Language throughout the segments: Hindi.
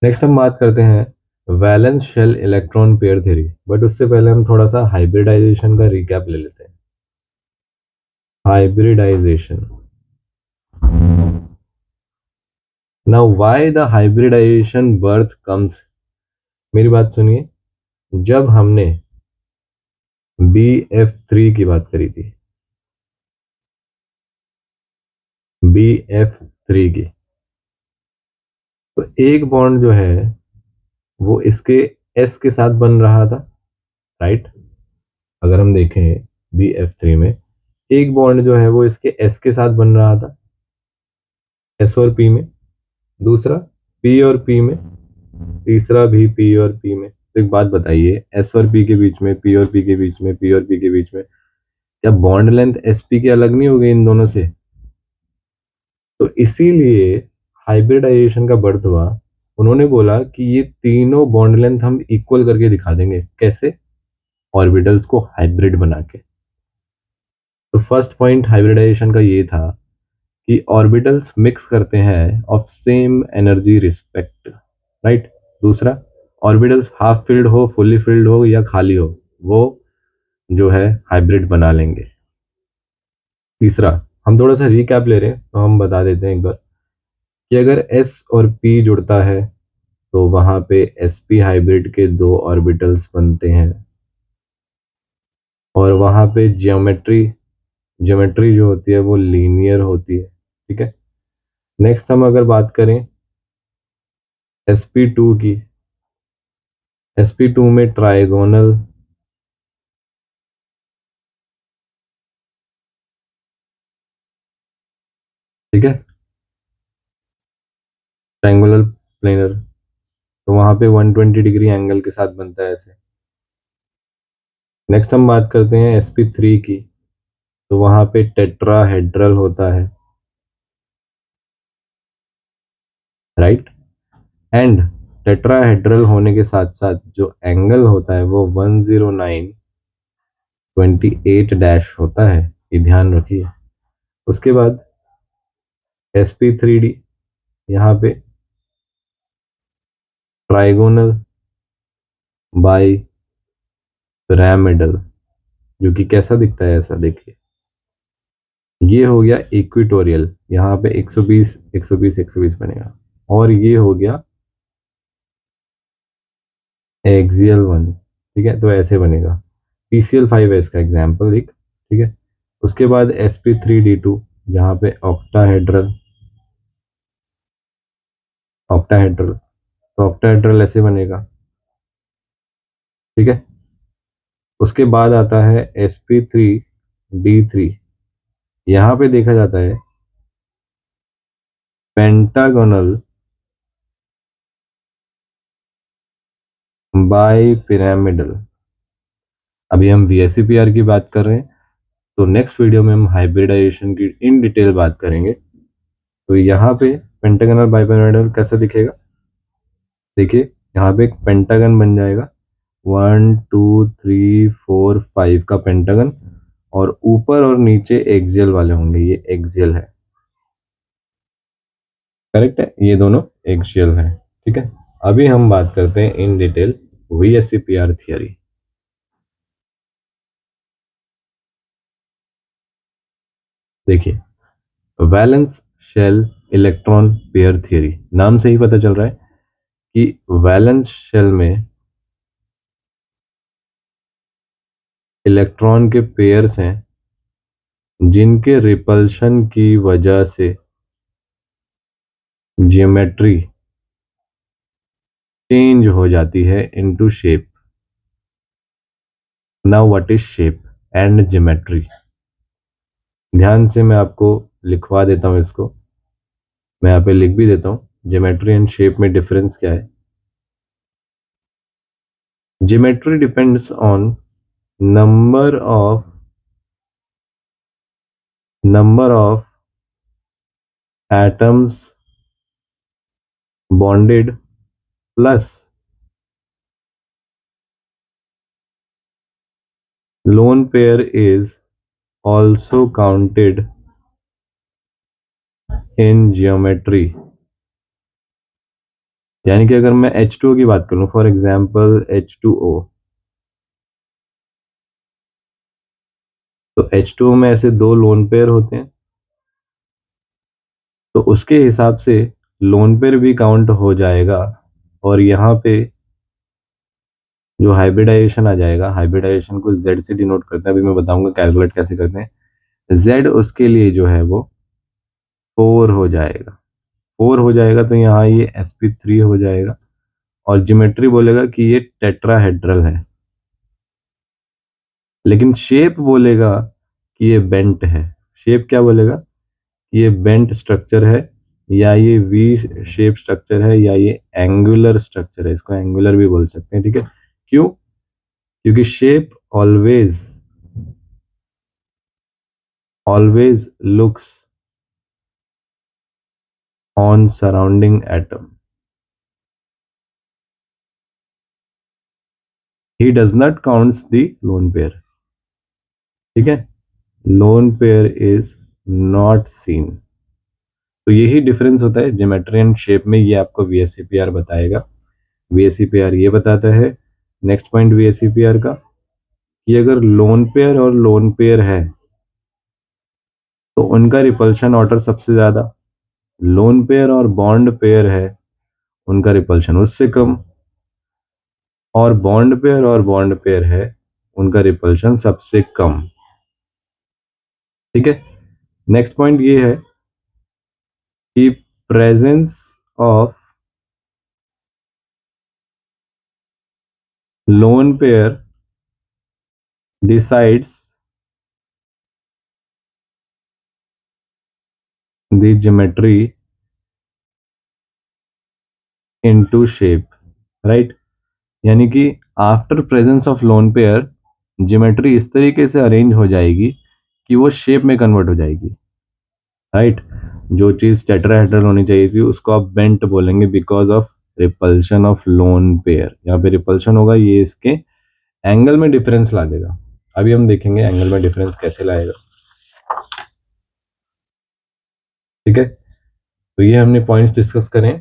नेक्स्ट हम बात करते हैं valence shell electron pair theory, but उससे पहले हम थोड़ा सा हाइब्रिडाइजेशन का रिकैप ले लेते हैं। Hybridization. Now why the hybridization birth comes. मेरी बात सुनिए। जब हमने BF3 की बात करी थी, BF3 की, तो एक बॉन्ड जो है वो इसके S के साथ बन रहा था, राइट। अगर हम देखें BF3 में एक बॉन्ड जो है वो इसके S के साथ बन रहा था, S और P में। दूसरा P और P में। तीसरा भी P और P में। तो एक बात बताइए, S और P के बीच में, P और P के बीच में, P और P के बीच में, क्या बॉन्ड लेंथ SP की अलग नहीं हो गई इन दोनों से? तो इसीलिए हाइब्रिडाइजेशन का बर्थ हुआ। उन्होंने बोला कि ये तीनों बॉन्ड लेंथ हम इक्वल करके दिखा देंगे। कैसे? ऑर्बिटल्स को हाइब्रिड बना के। तो फर्स्ट पॉइंट हाइब्रिडाइजेशन का ये था कि ऑर्बिटल्स मिक्स करते हैं of same energy respect, right. दूसरा, ऑर्बिटल्स हाफ फिल्ड हो, फुली फिल्ड हो या खाली हो, वो जो है हाइब्रिड बना लेंगे। तीसरा, हम थोड़ा सा रिकैप ले रहे हैं तो हम बता देते हैं एक बार कि अगर S और P जुड़ता है तो वहां पे sp हाइब्रिड के दो ऑर्बिटल्स बनते हैं, और वहां पे जियोमेट्री ज्योमेट्री जो होती है वो लीनियर होती है, ठीक है। नेक्स्ट हम अगर बात करें sp2 की, sp2 में ट्राइगोनल, ठीक है, ट्रायंगुलर प्लेनर, तो वहां पे 120 डिग्री एंगल के साथ बनता है ऐसे। नेक्स्ट हम बात करते हैं sp3 की, तो वहां पे टेट्राहेड्रल होता है, राइट। एंड टेट्राहेड्रल होने के साथ साथ जो एंगल होता है वो 109.28 डैश होता है, ये ध्यान रखिए। उसके बाद sp3d, यहाँ पे ट्राइगोनल बाई पिरामिडल, जो कि कैसा दिखता है, ऐसा देखिए। ये हो गया इक्विटोरियल, यहाँ पे 120 120 120 बनेगा। और ये हो गया एक्सियल वन, ठीक है, तो ऐसे बनेगा। PCl5 है इसका एग्जाम्पल एक, ठीक है। उसके बाद sp3d2, जहाँ पे ऑक्टाहेड्रल, ऑक्टाहेड्रल, तो ऑक्टाहेड्रल ऐसे बनेगा, ठीक है। उसके बाद आता है sp3d3, यहाँ पे देखा जाता है पेंटागोनल बाई पिरामिडल। अभी हम VSEPR की बात कर रहे हैं, तो नेक्स्ट वीडियो में हम हाइब्रिडाइजेशन की इन डिटेल बात करेंगे। तो यहाँ पे पेंटागोनल बाई पिरामिडल कैसा दिखेगा, देखिए। यहाँ पे एक पेंटागन बन जाएगा, 1 2 3 4 5 का पेंटागन, और ऊपर और नीचे एक्सियल वाले होंगे, ये एक्सियल है, करेक्ट है, ये दोनों एक्सियल है, ठीक है। अभी हम बात करते हैं इन डिटेल VSEPR थियरी। देखिए, valence shell electron pair theory, नाम से ही पता चल रहा है कि वैलेंस शेल में इलेक्ट्रॉन के पेयर्स हैं जिनके रिपल्शन की वजह से जियोमेट्री चेंज हो जाती है into shape. Now what is shape and geometry? ध्यान से मैं आपको लिखवा देता हूं इसको, मैं यहाँ पे लिख भी देता हूँ। ज्योमेट्री एंड शेप में डिफरेंस क्या है? Geometry depends on number of atoms bonded plus lone pair is also counted in geometry. यानी कि अगर मैं H2O की बात करूं, फॉर एग्जांपल H2O, तो H2O में ऐसे दो लोन पेयर होते हैं, तो उसके हिसाब से लोन पेयर भी काउंट हो जाएगा। और यहाँ पे जो हाइब्रिडाइजेशन आ जाएगा, हाइब्रिडाइजेशन को Z से डिनोट करते हैं, अभी मैं बताऊंगा कैलकुलेट कैसे करते हैं। Z उसके लिए जो है वो 4 हो जाएगा। 4 हो जाएगा तो यहाँ ये sp3 हो जाएगा, और ज्योमेट्री बोलेगा कि ये टेट्राहेड्रल है, लेकिन शेप बोलेगा कि ये बेंट है। शेप क्या बोलेगा कि ये बेंट स्ट्रक्चर है, या ये वी शेप स्ट्रक्चर है, या ये एंगुलर स्ट्रक्चर है। इसको एंगुलर भी बोल सकते हैं, ठीक है। क्यों? क्योंकि shape always always looks on surrounding atom, he does not counts the lone pair, ठीक है। Lone pair is not seen. तो यही डिफरेंस होता है ज्योमेट्री एंड शेप में, ये आपको वीएससीपीआर बताएगा। वीएससीपीआर ये बताता है, नेक्स्ट पॉइंट वीएससीपीआर का, कि अगर लोन पेयर और लोन पेयर है तो उनका रिपल्शन ऑर्डर सबसे ज्यादा, लोन पेयर और बॉन्ड पेयर है उनका रिपल्शन उससे कम, और बॉन्ड पेयर और बॉन्ड पेयर है उनका रिपल्शन सबसे कम, ठीक है। नेक्स्ट पॉइंट ये है कि presence of lone pair decides the geometry into shape, right. यानी कि after presence of lone pair geometry इस तरीके से अरेंज हो जाएगी कि वो शेप में कन्वर्ट हो जाएगी, राइट। जो चीज टेट्राहेड्रल होनी चाहिए थी उसको आप बेंट बोलेंगे because of repulsion of lone pair. यहाँ पे रिपल्शन होगा, ये इसके एंगल में डिफरेंस ला देगा। अभी हम देखेंगे एंगल में डिफरेंस कैसे लाएगा, ठीक है। तो ये हमने पॉइंट्स डिस्कस करें।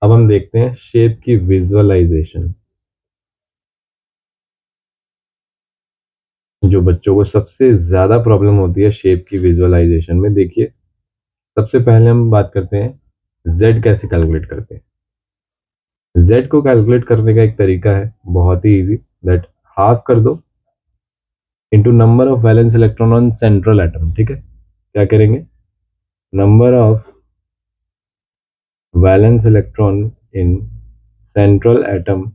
अब हम देखते हैं शेप की विजुअलाइजेशन। जो बच्चों को सबसे ज्यादा प्रॉब्लम होती है शेप की विजुअलाइजेशन में, देखिए सबसे पहले हम बात करते हैं जेड कैसे कैलकुलेट करते हैं। जेड को कैलकुलेट करने का एक तरीका है बहुत ही इजी, दैट हाफ कर दो into number of valence electron on central atom, ठीक है। क्या करेंगे, number of valence electron in central atom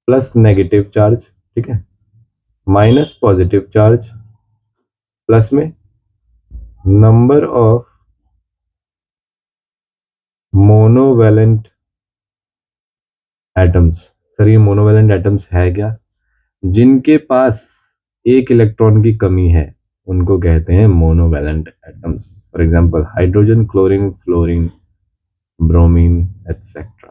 plus negative charge, ठीक है, माइनस पॉजिटिव चार्ज, प्लस में number of monovalent atoms. Sir ये मोनोवैलेंट एटम्स है क्या? जिनके पास एक इलेक्ट्रॉन की कमी है उनको कहते हैं monovalent atoms. For example hydrogen, chlorine, fluorine, bromine etcetera.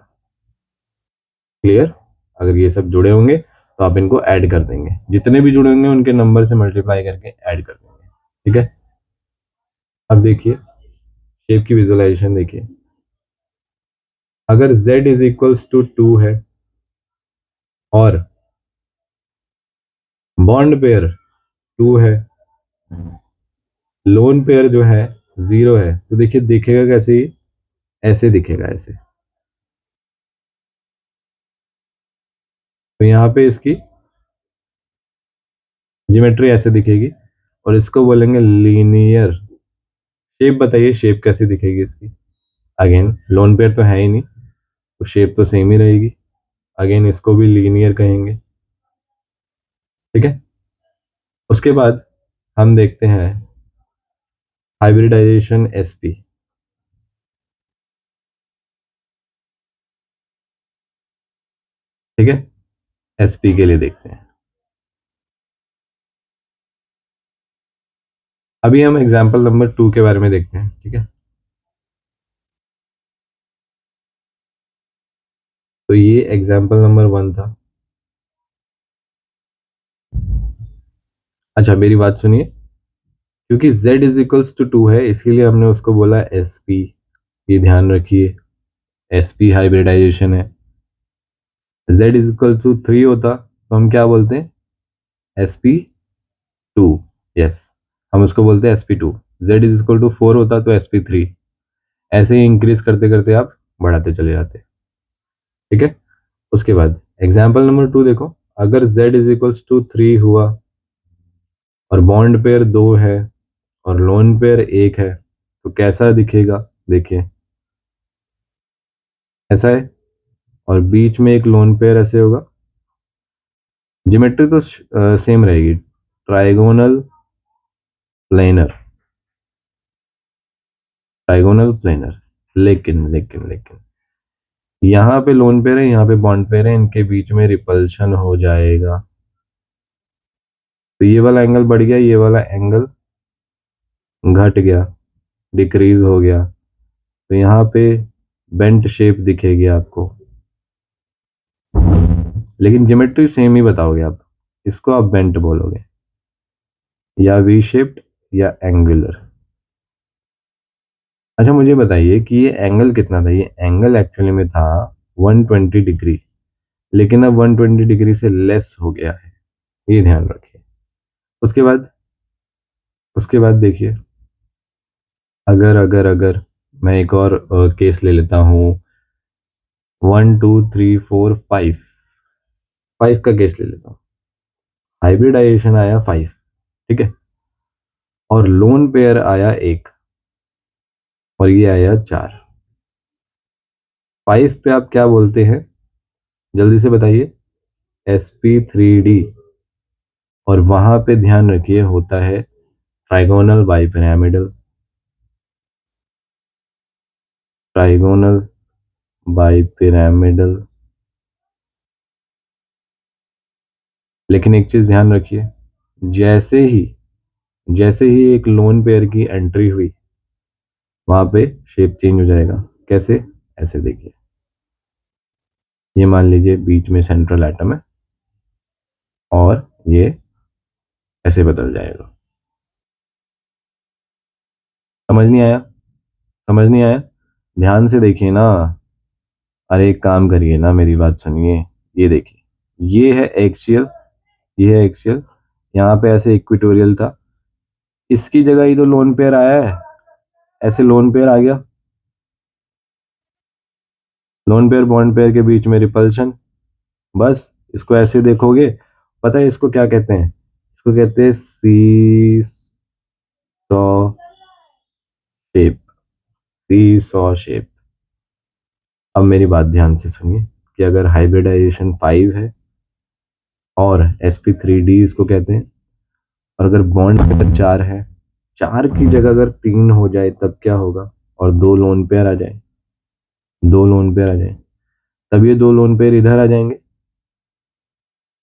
Clear? अगर ये सब जुड़े होंगे तो आप इनको ऐड कर देंगे, जितने भी जुड़े होंगे उनके नंबर से मल्टीप्लाई करके ऐड कर देंगे, ठीक है। अब देखिए शेप की विजुअलाइजेशन देखिए, अगर z इज इक्वल्स टू 2 है और बॉन्ड पेयर 2 है, लोन पेयर जो है 0 है, तो देखिए दिखेगा कैसे, ही ऐसे दिखेगा ऐसे। तो यहाँ पे इसकी ज्योमेट्री ऐसे दिखेगी, और इसको बोलेंगे लीनियर शेप। बताइए शेप कैसे दिखेगी इसकी? अगेन लोन पेयर तो है ही नहीं, तो शेप तो सेम ही रहेगी। अगेन इसको भी लीनियर कहेंगे, ठीक है। उसके बाद हम देखते हैं हाइब्रिडाइजेशन sp, ठीक है। sp के लिए देखते हैं। अभी हम एग्जाम्पल नंबर 2 के बारे में देखते हैं, ठीक है। तो ये एग्जाम्पल नंबर 1 था। अच्छा मेरी बात सुनिए, क्योंकि z इज इक्वल्स टू 2 है इसलिए हमने उसको बोला sp, ये ध्यान रखिए। sp हाइब्रिडाइजेशन है। z इज इक्वल टू 3 होता तो हम क्या बोलते हैं, sp2। यस, हम उसको बोलते हैं sp2। z is equal to 4 होता तो sp3। ऐसे ही इंक्रीज करते करते आप बढ़ाते चले जाते। ठीक है, उसके बाद एग्जाम्पल नंबर 2 देखो। अगर z इज इक्वल्स टू 3 हुआ और बॉन्ड पेयर 2 है और लोन पेयर 1 है तो कैसा दिखेगा, देखिए ऐसा है, और बीच में एक लोन पेयर ऐसे होगा। ज्योमेट्री तो सेम रहेगी, ट्राइगोनल प्लेनर, ट्राइगोनल प्लेनर। लेकिन लेकिन लेकिन यहाँ पे लोन पेयर है, यहाँ पे बॉन्ड पेयर है, इनके बीच में रिपल्शन हो जाएगा। तो ये वाला एंगल बढ़ गया, ये वाला एंगल घट गया, डिक्रीज हो गया। तो यहाँ पे बेंट शेप दिखेगी आपको, लेकिन ज्योमेट्री सेम ही बताओगे आप, इसको आप बेंट बोलोगे, या वी शेप्ड या एंगुलर। अच्छा मुझे बताइए कि ये एंगल कितना था। ये एंगल एक्चुअली में था 120 डिग्री, लेकिन अब 120 डिग्री से लेस हो गया है, ये ध्यान रखिए। उसके बाद देखिए, अगर अगर अगर मैं एक और केस ले लेता हूँ, 1 2 3 4 5, 5 का केस ले लेता हूँ। हाइब्रिडाइजेशन आया 5, ठीक है, और लोन पेयर आया 1 और ये आया 4। 5 पे आप क्या बोलते हैं, जल्दी से बताइए, sp3d। और वहां पे ध्यान रखिए होता है ट्राइगोनल बाइपिरामिडल, ट्राइगोनल बाइपिरामिडल। लेकिन एक चीज ध्यान रखिए, जैसे ही जैसे ही एक लोन पेयर की एंट्री हुई वहां पे शेप चेंज हो जाएगा। कैसे, ऐसे देखिए, ये मान लीजिए बीच में सेंट्रल एटम है और ये ऐसे बदल जाएगा। समझ नहीं आया, समझ नहीं आया, ध्यान से देखिए ना। अरे एक काम करिए ना, मेरी बात सुनिए। ये देखिए, ये है एक्सियल, ये है एक्सियल, यहाँ पे ऐसे इक्वेटोरियल था, इसकी जगह ही तो लोन पेयर आया है, ऐसे लोन पेयर आ गया। लोन पेयर बॉन्ड पेयर के बीच में रिपल्शन, बस इसको ऐसे देखोगे। पता है इसको क्या कहते हैं, इसको कहते हैं सी सॉ शेप, सी सॉ शेप। अब मेरी बात ध्यान से सुनिए कि अगर हाइब्रिडाइजेशन 5 है और sp3d इसको कहते हैं, और अगर बॉन्ड पेयर 4 है, 4 की जगह अगर 3 हो जाए तब क्या होगा, और दो लोन पेयर आ जाए, दो लोन पेयर आ जाए, तब ये दो लोन पेयर इधर आ जाएंगे,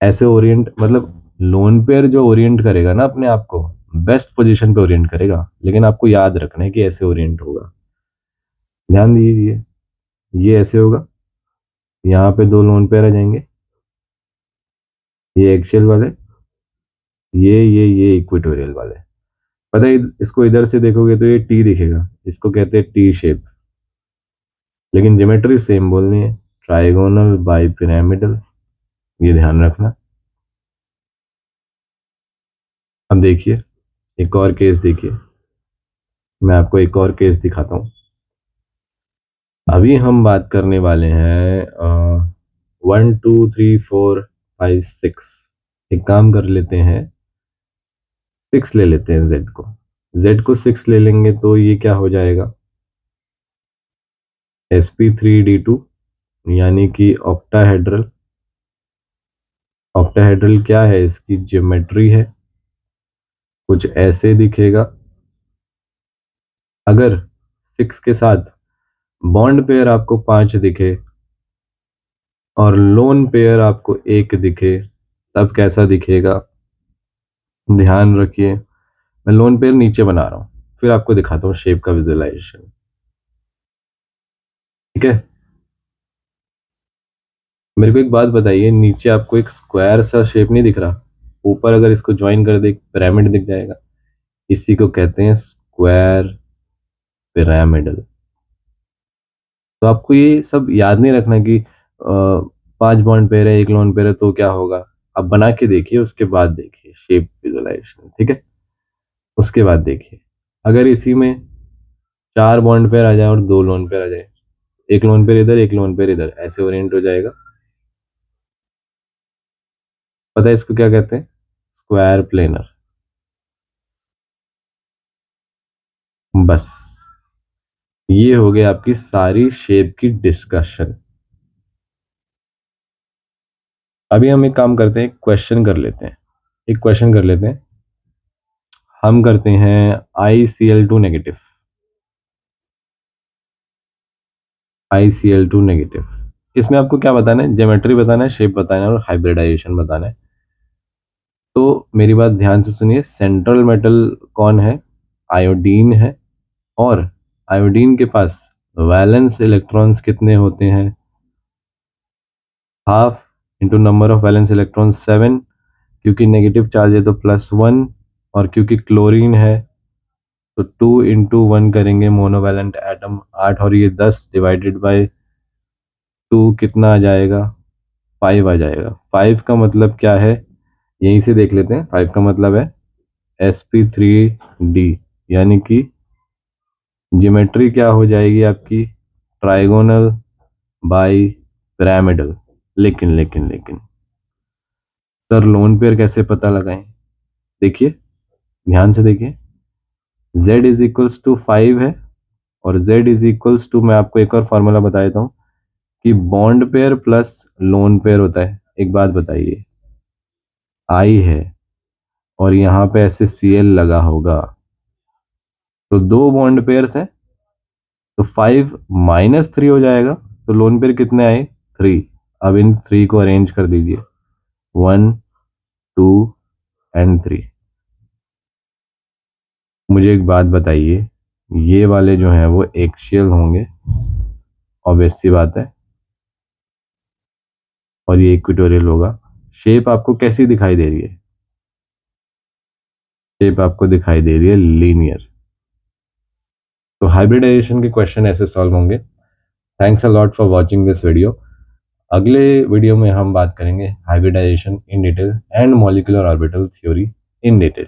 ऐसे ओरिएंट, मतलब लोन पेयर जो ओरिएंट करेगा ना अपने आप को, बेस्ट पोजीशन पे ओरिएंट करेगा, लेकिन आपको याद रखना है कि ऐसे ओरिएंट होगा। ध्यान दीजिए, ये ऐसे होगा, यहाँ पे दो लोन पेयर आ जाएंगे, ये एक्सियल वाले, ये इक्वेटोरियल वाले। पता है इसको इधर से देखोगे तो ये टी दिखेगा, इसको कहते हैं टी शेप, लेकिन ज्योमेट्री सेम बोलनी है, ट्राइगोनल बाई पिरामिडल, ये ध्यान रखना। अब देखिए एक और केस देखिए, मैं आपको एक और केस दिखाता हूँ। अभी हम बात करने वाले हैं 1 2 3 4 5 6। एक काम कर लेते हैं, 6 ले लेते हैं, जेड को 6 ले लेंगे तो ये क्या हो जाएगा, sp3d2, यानी कि ऑक्टाहेड्रल। ऑक्टाहेड्रल क्या है, इसकी ज्योमेट्री है, कुछ ऐसे दिखेगा। अगर 6 के साथ बॉन्ड पेयर आपको 5 दिखे और लोन पेयर आपको 1 दिखे, तब कैसा दिखेगा, ध्यान रखिए। मैं लोन पेयर नीचे बना रहा हूं, फिर आपको दिखाता हूँ शेप का विजुअलाइजेशन। ठीक है, मेरे को एक बात बताइए, नीचे आपको एक स्क्वायर सा शेप नहीं दिख रहा, ऊपर अगर इसको ज्वाइन कर दे एक पिरामिड दिख जाएगा, इसी को कहते हैं स्क्वायर पिरामिडल। तो आपको ये सब याद नहीं रखना कि 5 बॉन्ड पेयर है, एक लोन पेयर है तो क्या होगा। आप बना के देखिए, उसके बाद देखिए शेप विजुअलाइजेशन, ठीक है। उसके बाद देखिए अगर इसी में 4 बॉन्ड पेयर आ जाए और 2 लोन पेयर आ जाए, एक लोन पेयर इधर एक लोन पेयर इधर, ऐसे ओरिएंट हो जाएगा। पता है इसको क्या कहते हैं? Square planar. बस ये हो गया आपकी सारी शेप की डिस्कशन। अभी हम एक काम करते हैं, क्वेश्चन कर लेते हैं। एक क्वेश्चन कर लेते हैं, हम करते हैं ICl2 नेगेटिव। ICl2 नेगेटिव, इसमें आपको क्या बताना है? ज्योमेट्री बताना है, शेप बताना है और हाइब्रिडाइजेशन बताना है। तो मेरी बात ध्यान से सुनिए, सेंट्रल मेटल कौन है? आयोडीन है। और आयोडीन के पास वैलेंस इलेक्ट्रॉन्स कितने होते हैं? Half into number of valence electron 7, क्योंकि नेगेटिव चार्ज है तो +1, और क्योंकि क्लोरीन है तो 2 × 1 करेंगे मोनोवैलेंट एटम 8, और ये 10 डिवाइडेड बाय 2 कितना आ जाएगा? 5 आ जाएगा। 5 का मतलब क्या है, यहीं से देख लेते हैं। 5 का मतलब है sp3d, यानी कि ज्योमेट्री क्या हो जाएगी आपकी? Trigonal bi pyramidal. लेकिन लेकिन लेकिन सर लोन पेयर कैसे पता लगाएं? देखिए ध्यान से देखिए, z इज इक्वल्स टू 5 है, और z इज इक्वल्स टू, मैं आपको एक और फॉर्मूला बता देता हूँ कि bond pair plus lone pair होता है। एक बात बताइए, I है और यहाँ पे ऐसे Cl लगा होगा, तो 2 बॉन्ड पेयर हैं, तो 5 - 3 हो जाएगा। तो लोन पेयर कितने आए? 3। अब इन 3 को अरेंज कर दीजिए, 1 2 एंड 3। मुझे एक बात बताइए, ये वाले जो हैं वो एक्सियल होंगे, ऑब्वियस सी बात है, और ये इक्वेटोरियल होगा। शेप आपको कैसी दिखाई दे रही है? शेप आपको दिखाई दे रही है लीनियर। तो हाइब्रिडाइजेशन के क्वेश्चन ऐसे सॉल्व होंगे। Thanks a lot for watching this video. अगले वीडियो में हम बात करेंगे hybridization in detail and molecular orbital theory in detail.